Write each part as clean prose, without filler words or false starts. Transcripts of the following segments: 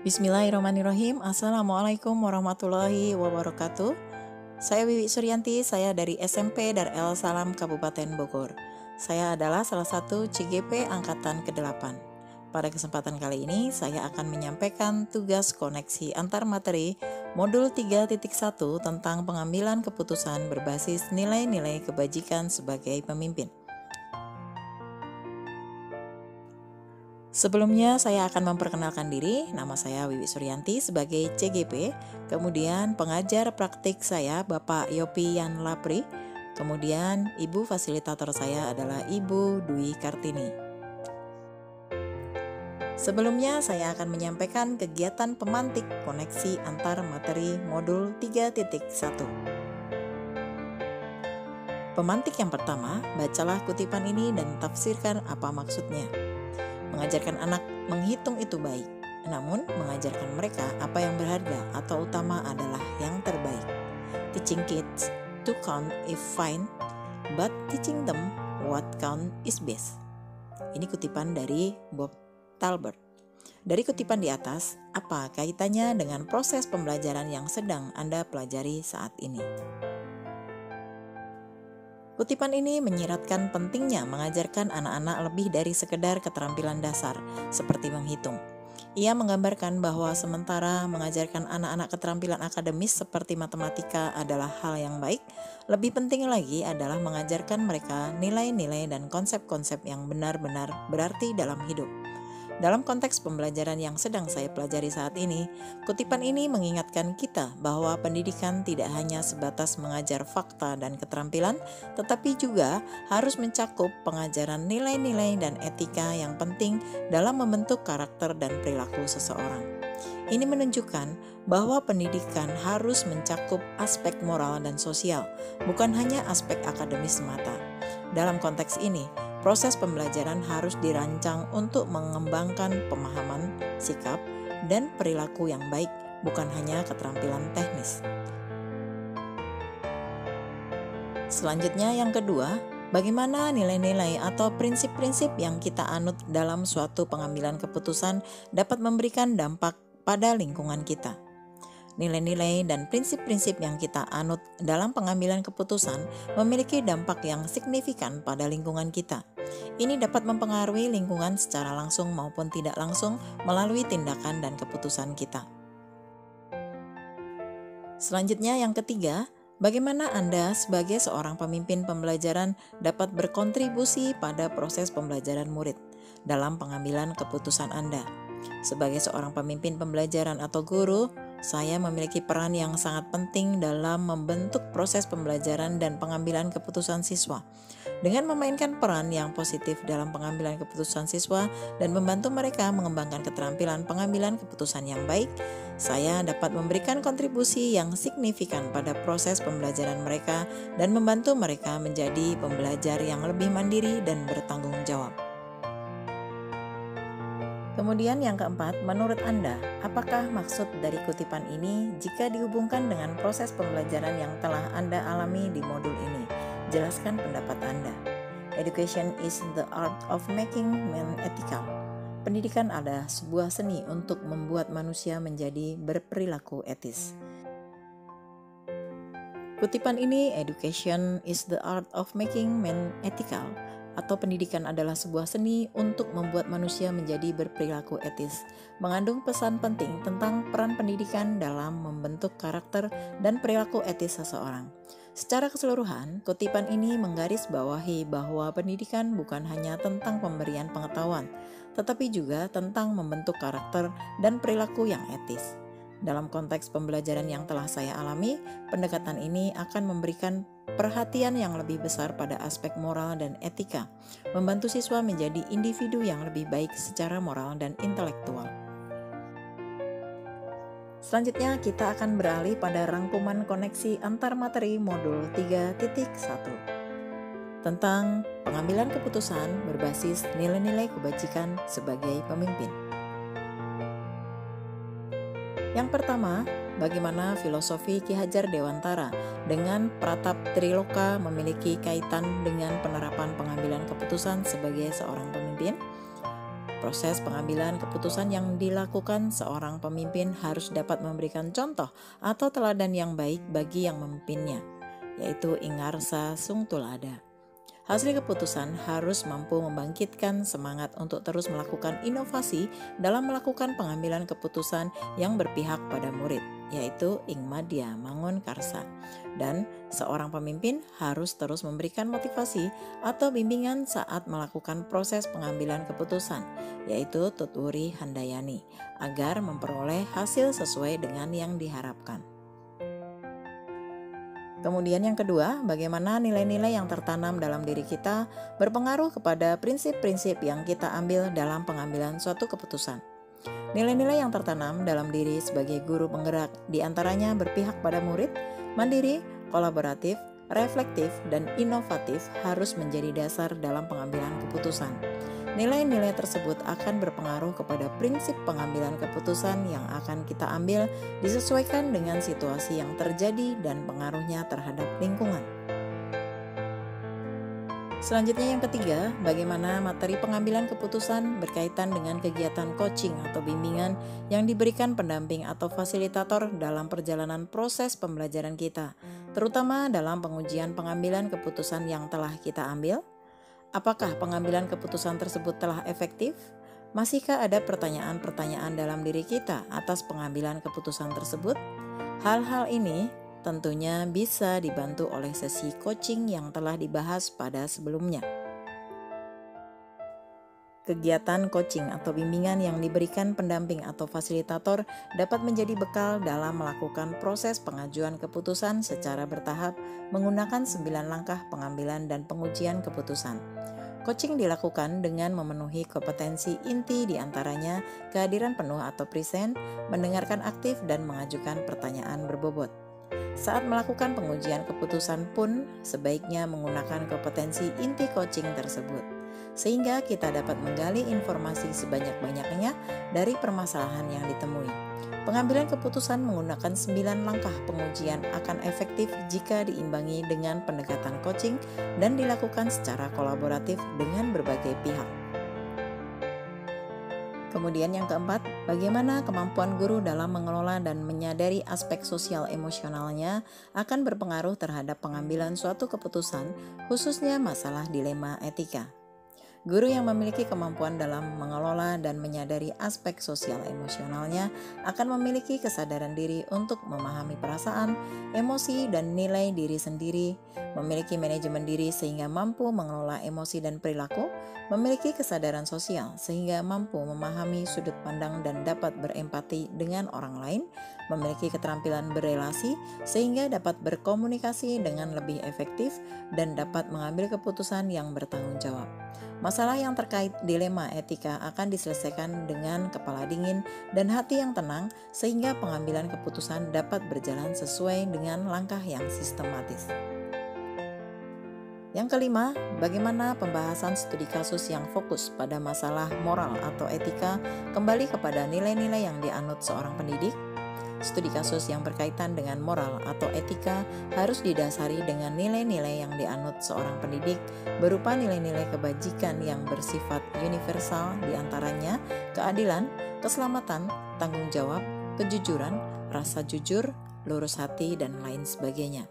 Bismillahirrahmanirrahim. Assalamualaikum warahmatullahi wabarakatuh. Saya Wiwi Suryanti, saya dari SMP Darel Salam Kabupaten Bogor. Saya adalah salah satu CGP Angkatan ke-8. Pada kesempatan kali ini, saya akan menyampaikan tugas koneksi antar materi modul 3.1 tentang pengambilan keputusan berbasis nilai-nilai kebajikan sebagai pemimpin. Sebelumnya saya akan memperkenalkan diri, nama saya Wiwi Suryanti sebagai CGP, kemudian pengajar praktik saya Bapak Yopi Yan Lapri, kemudian Ibu fasilitator saya adalah Ibu Dwi Kartini. Sebelumnya saya akan menyampaikan kegiatan pemantik koneksi antar materi modul 3.1. Pemantik yang pertama, bacalah kutipan ini dan tafsirkan apa maksudnya. Mengajarkan anak menghitung itu baik, namun mengajarkan mereka apa yang berharga atau utama adalah yang terbaik. Teaching kids to count is fine, but teaching them what count is best. Ini kutipan dari Bob Talbert. Dari kutipan di atas, apa kaitannya dengan proses pembelajaran yang sedang Anda pelajari saat ini? Kutipan ini menyiratkan pentingnya mengajarkan anak-anak lebih dari sekedar keterampilan dasar, seperti menghitung. Ia menggambarkan bahwa sementara mengajarkan anak-anak keterampilan akademis seperti matematika adalah hal yang baik, lebih penting lagi adalah mengajarkan mereka nilai-nilai dan konsep-konsep yang benar-benar berarti dalam hidup. Dalam konteks pembelajaran yang sedang saya pelajari saat ini, kutipan ini mengingatkan kita bahwa pendidikan tidak hanya sebatas mengajar fakta dan keterampilan, tetapi juga harus mencakup pengajaran nilai-nilai dan etika yang penting dalam membentuk karakter dan perilaku seseorang. Ini menunjukkan bahwa pendidikan harus mencakup aspek moral dan sosial, bukan hanya aspek akademis semata. Dalam konteks ini, proses pembelajaran harus dirancang untuk mengembangkan pemahaman, sikap, dan perilaku yang baik, bukan hanya keterampilan teknis. Selanjutnya yang kedua, bagaimana nilai-nilai atau prinsip-prinsip yang kita anut dalam suatu pengambilan keputusan dapat memberikan dampak pada lingkungan kita. Nilai-nilai dan prinsip-prinsip yang kita anut dalam pengambilan keputusan memiliki dampak yang signifikan pada lingkungan kita. Ini dapat mempengaruhi lingkungan secara langsung maupun tidak langsung melalui tindakan dan keputusan kita. Selanjutnya yang ketiga, bagaimana Anda sebagai seorang pemimpin pembelajaran dapat berkontribusi pada proses pembelajaran murid dalam pengambilan keputusan Anda. Sebagai seorang pemimpin pembelajaran atau guru, saya memiliki peran yang sangat penting dalam membentuk proses pembelajaran dan pengambilan keputusan siswa. Dengan memainkan peran yang positif dalam pengambilan keputusan siswa dan membantu mereka mengembangkan keterampilan pengambilan keputusan yang baik, saya dapat memberikan kontribusi yang signifikan pada proses pembelajaran mereka dan membantu mereka menjadi pembelajar yang lebih mandiri dan bertanggung jawab. Kemudian yang keempat, menurut Anda, apakah maksud dari kutipan ini jika dihubungkan dengan proses pembelajaran yang telah Anda alami di modul ini? Jelaskan pendapat Anda. Education is the art of making men ethical. Pendidikan adalah sebuah seni untuk membuat manusia menjadi berperilaku etis. Kutipan ini, education is the art of making men ethical, atau pendidikan adalah sebuah seni untuk membuat manusia menjadi berperilaku etis, mengandung pesan penting tentang peran pendidikan dalam membentuk karakter dan perilaku etis seseorang. Secara keseluruhan, kutipan ini menggarisbawahi bahwa pendidikan bukan hanya tentang pemberian pengetahuan, tetapi juga tentang membentuk karakter dan perilaku yang etis. Dalam konteks pembelajaran yang telah saya alami, pendekatan ini akan memberikan perhatian yang lebih besar pada aspek moral dan etika, membantu siswa menjadi individu yang lebih baik secara moral dan intelektual. Selanjutnya kita akan beralih pada rangkuman koneksi antar materi modul 3.1 tentang pengambilan keputusan berbasis nilai-nilai kebajikan sebagai pemimpin. Yang pertama, bagaimana filosofi Ki Hajar Dewantara dengan Pratap Triloka memiliki kaitan dengan penerapan pengambilan keputusan sebagai seorang pemimpin? Proses pengambilan keputusan yang dilakukan seorang pemimpin harus dapat memberikan contoh atau teladan yang baik bagi yang memimpinnya, yaitu ingarsa sung tulada. Hasil keputusan harus mampu membangkitkan semangat untuk terus melakukan inovasi dalam melakukan pengambilan keputusan yang berpihak pada murid, yaitu ingmadya mangun karsa. Dan seorang pemimpin harus terus memberikan motivasi atau bimbingan saat melakukan proses pengambilan keputusan, yaitu tuturi handayani, agar memperoleh hasil sesuai dengan yang diharapkan. Kemudian yang kedua, bagaimana nilai-nilai yang tertanam dalam diri kita berpengaruh kepada prinsip-prinsip yang kita ambil dalam pengambilan suatu keputusan. Nilai-nilai yang tertanam dalam diri sebagai guru penggerak diantaranya berpihak pada murid, mandiri, kolaboratif, reflektif, dan inovatif harus menjadi dasar dalam pengambilan keputusan. Nilai-nilai tersebut akan berpengaruh kepada prinsip pengambilan keputusan yang akan kita ambil disesuaikan dengan situasi yang terjadi dan pengaruhnya terhadap lingkungan. Selanjutnya yang ketiga, bagaimana materi pengambilan keputusan berkaitan dengan kegiatan coaching atau bimbingan yang diberikan pendamping atau fasilitator dalam perjalanan proses pembelajaran kita, terutama dalam pengujian pengambilan keputusan yang telah kita ambil. Apakah pengambilan keputusan tersebut telah efektif? Masihkah ada pertanyaan-pertanyaan dalam diri kita atas pengambilan keputusan tersebut? Hal-hal ini tentunya bisa dibantu oleh sesi coaching yang telah dibahas pada sebelumnya. Kegiatan coaching atau bimbingan yang diberikan pendamping atau fasilitator dapat menjadi bekal dalam melakukan proses pengajuan keputusan secara bertahap menggunakan 9 langkah pengambilan dan pengujian keputusan. Coaching dilakukan dengan memenuhi kompetensi inti diantaranya kehadiran penuh atau present, mendengarkan aktif, dan mengajukan pertanyaan berbobot. Saat melakukan pengujian keputusan pun sebaiknya menggunakan kompetensi inti coaching tersebut, sehingga kita dapat menggali informasi sebanyak-banyaknya dari permasalahan yang ditemui. Pengambilan keputusan menggunakan 9 langkah pengujian akan efektif jika diimbangi dengan pendekatan coaching dan dilakukan secara kolaboratif dengan berbagai pihak. Kemudian yang keempat, bagaimana kemampuan guru dalam mengelola dan menyadari aspek sosial emosionalnya akan berpengaruh terhadap pengambilan suatu keputusan, khususnya masalah dilema etika. Guru yang memiliki kemampuan dalam mengelola dan menyadari aspek sosial emosionalnya akan memiliki kesadaran diri untuk memahami perasaan, emosi, dan nilai diri sendiri, memiliki manajemen diri sehingga mampu mengelola emosi dan perilaku, memiliki kesadaran sosial sehingga mampu memahami sudut pandang dan dapat berempati dengan orang lain, memiliki keterampilan berelasi sehingga dapat berkomunikasi dengan lebih efektif dan dapat mengambil keputusan yang bertanggung jawab. Masalah yang terkait dilema etika akan diselesaikan dengan kepala dingin dan hati yang tenang sehingga pengambilan keputusan dapat berjalan sesuai dengan langkah yang sistematis. Yang kelima, bagaimana pembahasan studi kasus yang fokus pada masalah moral atau etika kembali kepada nilai-nilai yang dianut seorang pendidik. Studi kasus yang berkaitan dengan moral atau etika harus didasari dengan nilai-nilai yang dianut seorang pendidik berupa nilai-nilai kebajikan yang bersifat universal diantaranya keadilan, keselamatan, tanggung jawab, kejujuran, rasa jujur, lurus hati, dan lain sebagainya.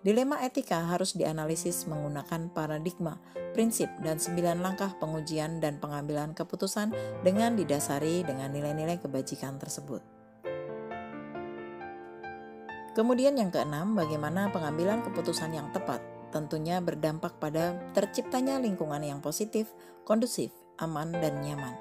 Dilema etika harus dianalisis menggunakan paradigma, prinsip, dan 9 langkah pengujian dan pengambilan keputusan dengan didasari dengan nilai-nilai kebajikan tersebut. Kemudian yang keenam, bagaimana pengambilan keputusan yang tepat tentunya berdampak pada terciptanya lingkungan yang positif, kondusif, aman, dan nyaman.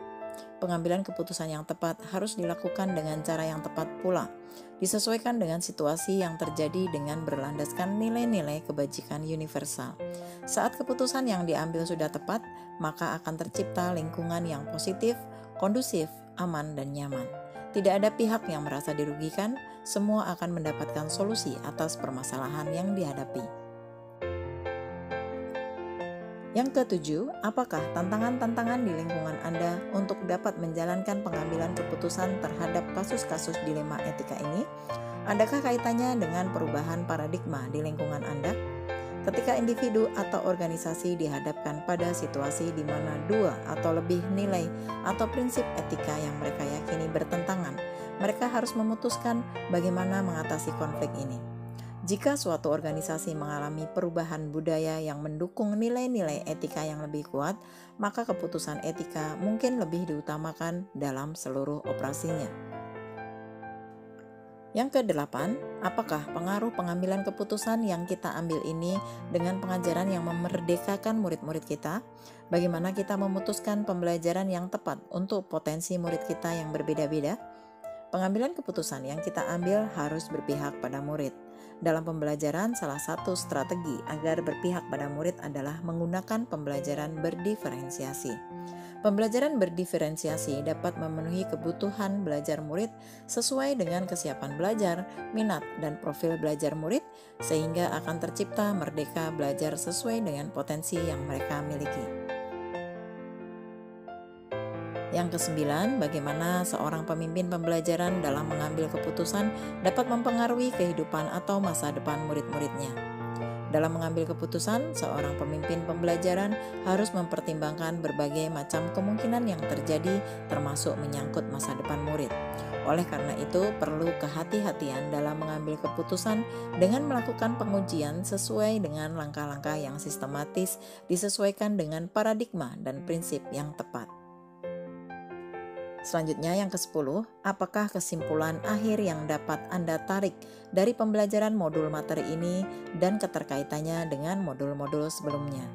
Pengambilan keputusan yang tepat harus dilakukan dengan cara yang tepat pula, disesuaikan dengan situasi yang terjadi dengan berlandaskan nilai-nilai kebajikan universal. Saat keputusan yang diambil sudah tepat, maka akan tercipta lingkungan yang positif, kondusif, aman, dan nyaman. Tidak ada pihak yang merasa dirugikan, semua akan mendapatkan solusi atas permasalahan yang dihadapi. Yang ketujuh, apakah tantangan-tantangan di lingkungan Anda untuk dapat menjalankan pengambilan keputusan terhadap kasus-kasus dilema etika ini? Adakah kaitannya dengan perubahan paradigma di lingkungan Anda? Ketika individu atau organisasi dihadapkan pada situasi di mana dua atau lebih nilai atau prinsip etika yang mereka yakini bertentangan, mereka harus memutuskan bagaimana mengatasi konflik ini. Jika suatu organisasi mengalami perubahan budaya yang mendukung nilai-nilai etika yang lebih kuat, maka keputusan etika mungkin lebih diutamakan dalam seluruh operasinya. Yang kedelapan, apakah pengaruh pengambilan keputusan yang kita ambil ini dengan pengajaran yang memerdekakan murid-murid kita? Bagaimana kita memutuskan pembelajaran yang tepat untuk potensi murid kita yang berbeda-beda? Pengambilan keputusan yang kita ambil harus berpihak pada murid. Dalam pembelajaran, salah satu strategi agar berpihak pada murid adalah menggunakan pembelajaran berdiferensiasi. Pembelajaran berdiferensiasi dapat memenuhi kebutuhan belajar murid sesuai dengan kesiapan belajar, minat, dan profil belajar murid, sehingga akan tercipta merdeka belajar sesuai dengan potensi yang mereka miliki. Yang kesembilan, bagaimana seorang pemimpin pembelajaran dalam mengambil keputusan dapat mempengaruhi kehidupan atau masa depan murid-muridnya. Dalam mengambil keputusan, seorang pemimpin pembelajaran harus mempertimbangkan berbagai macam kemungkinan yang terjadi, termasuk menyangkut masa depan murid. Oleh karena itu, perlu kehati-hatian dalam mengambil keputusan dengan melakukan pengujian sesuai dengan langkah-langkah yang sistematis, disesuaikan dengan paradigma dan prinsip yang tepat. Selanjutnya yang ke-10, apakah kesimpulan akhir yang dapat Anda tarik dari pembelajaran modul materi ini dan keterkaitannya dengan modul-modul sebelumnya?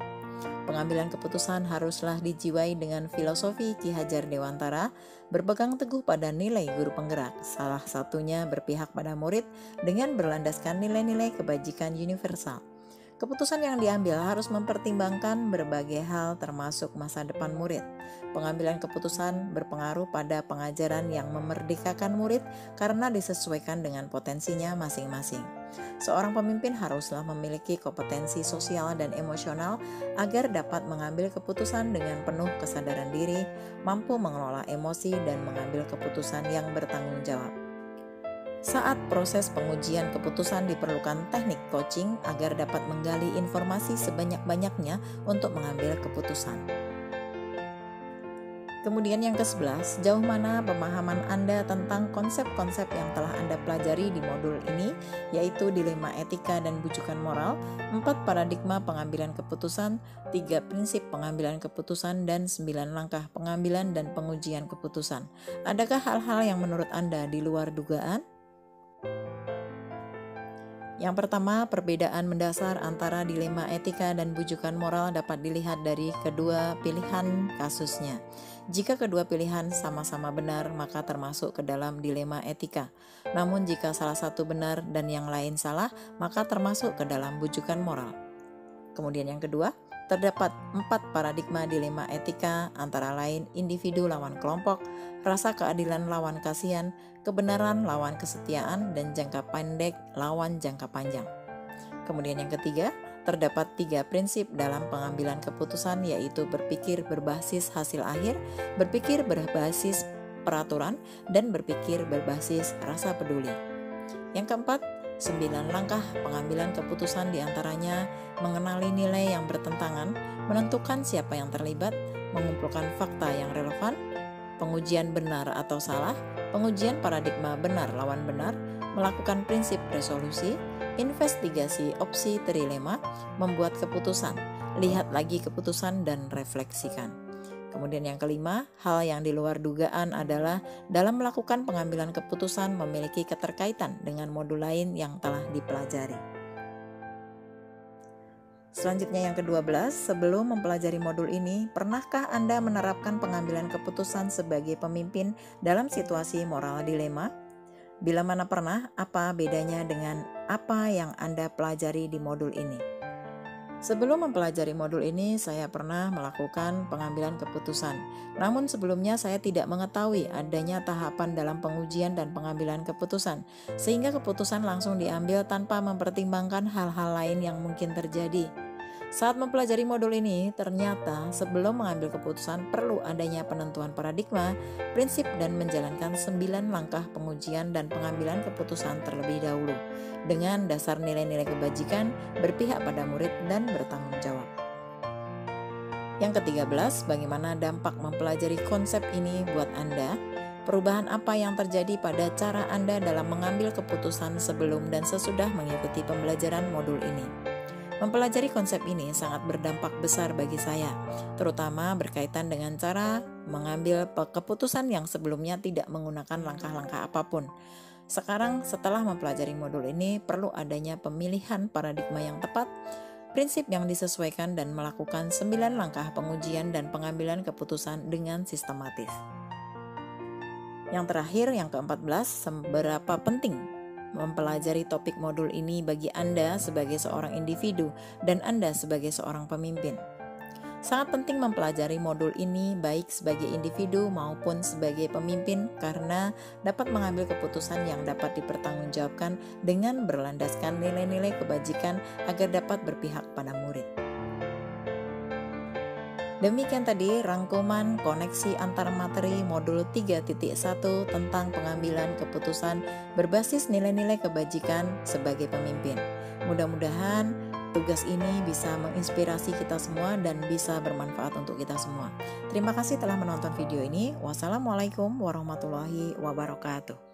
Pengambilan keputusan haruslah dijiwai dengan filosofi Ki Hajar Dewantara, berpegang teguh pada nilai guru penggerak, salah satunya berpihak pada murid dengan berlandaskan nilai-nilai kebajikan universal. Keputusan yang diambil harus mempertimbangkan berbagai hal termasuk masa depan murid. Pengambilan keputusan berpengaruh pada pengajaran yang memerdekakan murid karena disesuaikan dengan potensinya masing-masing. Seorang pemimpin haruslah memiliki kompetensi sosial dan emosional agar dapat mengambil keputusan dengan penuh kesadaran diri, mampu mengelola emosi dan mengambil keputusan yang bertanggung jawab. Saat proses pengujian keputusan diperlukan teknik coaching agar dapat menggali informasi sebanyak-banyaknya untuk mengambil keputusan. Kemudian yang ke-11, sejauh mana pemahaman Anda tentang konsep-konsep yang telah Anda pelajari di modul ini, yaitu dilema etika dan bujukan moral, 4 paradigma pengambilan keputusan, 3 prinsip pengambilan keputusan, dan 9 langkah pengambilan dan pengujian keputusan. Adakah hal-hal yang menurut Anda di luar dugaan? Yang pertama, perbedaan mendasar antara dilema etika dan bujukan moral dapat dilihat dari kedua pilihan kasusnya. Jika kedua pilihan sama-sama benar, maka termasuk ke dalam dilema etika. Namun jika salah satu benar dan yang lain salah, maka termasuk ke dalam bujukan moral. Kemudian yang kedua, terdapat 4 paradigma dilema etika, antara lain individu lawan kelompok, rasa keadilan lawan kasihan, kebenaran lawan kesetiaan, dan jangka pendek lawan jangka panjang. Kemudian yang ketiga, terdapat 3 prinsip dalam pengambilan keputusan, yaitu berpikir berbasis hasil akhir, berpikir berbasis peraturan, dan berpikir berbasis rasa peduli. Yang keempat, 9 langkah pengambilan keputusan diantaranya mengenali nilai yang bertentangan, menentukan siapa yang terlibat, mengumpulkan fakta yang relevan, pengujian benar atau salah, pengujian paradigma benar lawan benar, melakukan prinsip resolusi, investigasi opsi trilema, membuat keputusan, lihat lagi keputusan dan refleksikan. Kemudian yang kelima, hal yang di luar dugaan adalah dalam melakukan pengambilan keputusan memiliki keterkaitan dengan modul lain yang telah dipelajari. Selanjutnya yang ke-12, sebelum mempelajari modul ini, pernahkah Anda menerapkan pengambilan keputusan sebagai pemimpin dalam situasi moral dilema? Bila mana pernah, apa bedanya dengan apa yang Anda pelajari di modul ini? Sebelum mempelajari modul ini, saya pernah melakukan pengambilan keputusan. Namun sebelumnya saya tidak mengetahui adanya tahapan dalam pengujian dan pengambilan keputusan, sehingga keputusan langsung diambil tanpa mempertimbangkan hal-hal lain yang mungkin terjadi. Saat mempelajari modul ini, ternyata sebelum mengambil keputusan perlu adanya penentuan paradigma, prinsip, dan menjalankan 9 langkah pengujian dan pengambilan keputusan terlebih dahulu, dengan dasar nilai-nilai kebajikan, berpihak pada murid, dan bertanggung jawab. Yang ke-13, bagaimana dampak mempelajari konsep ini buat Anda? Perubahan apa yang terjadi pada cara Anda dalam mengambil keputusan sebelum dan sesudah mengikuti pembelajaran modul ini? Mempelajari konsep ini sangat berdampak besar bagi saya, terutama berkaitan dengan cara mengambil keputusan yang sebelumnya tidak menggunakan langkah-langkah apapun. Sekarang, setelah mempelajari modul ini, perlu adanya pemilihan paradigma yang tepat, prinsip yang disesuaikan, dan melakukan 9 langkah pengujian dan pengambilan keputusan dengan sistematis. Yang terakhir, yang ke-14, seberapa penting mempelajari topik modul ini bagi Anda sebagai seorang individu dan Anda sebagai seorang pemimpin. Sangat penting mempelajari modul ini baik sebagai individu maupun sebagai pemimpin karena dapat mengambil keputusan yang dapat dipertanggungjawabkan dengan berlandaskan nilai-nilai kebajikan agar dapat berpihak pada murid. Demikian tadi rangkuman koneksi antar materi modul 3.1 tentang pengambilan keputusan berbasis nilai-nilai kebajikan sebagai pemimpin. Mudah-mudahan tugas ini bisa menginspirasi kita semua dan bisa bermanfaat untuk kita semua. Terima kasih telah menonton video ini. Wassalamualaikum warahmatullahi wabarakatuh.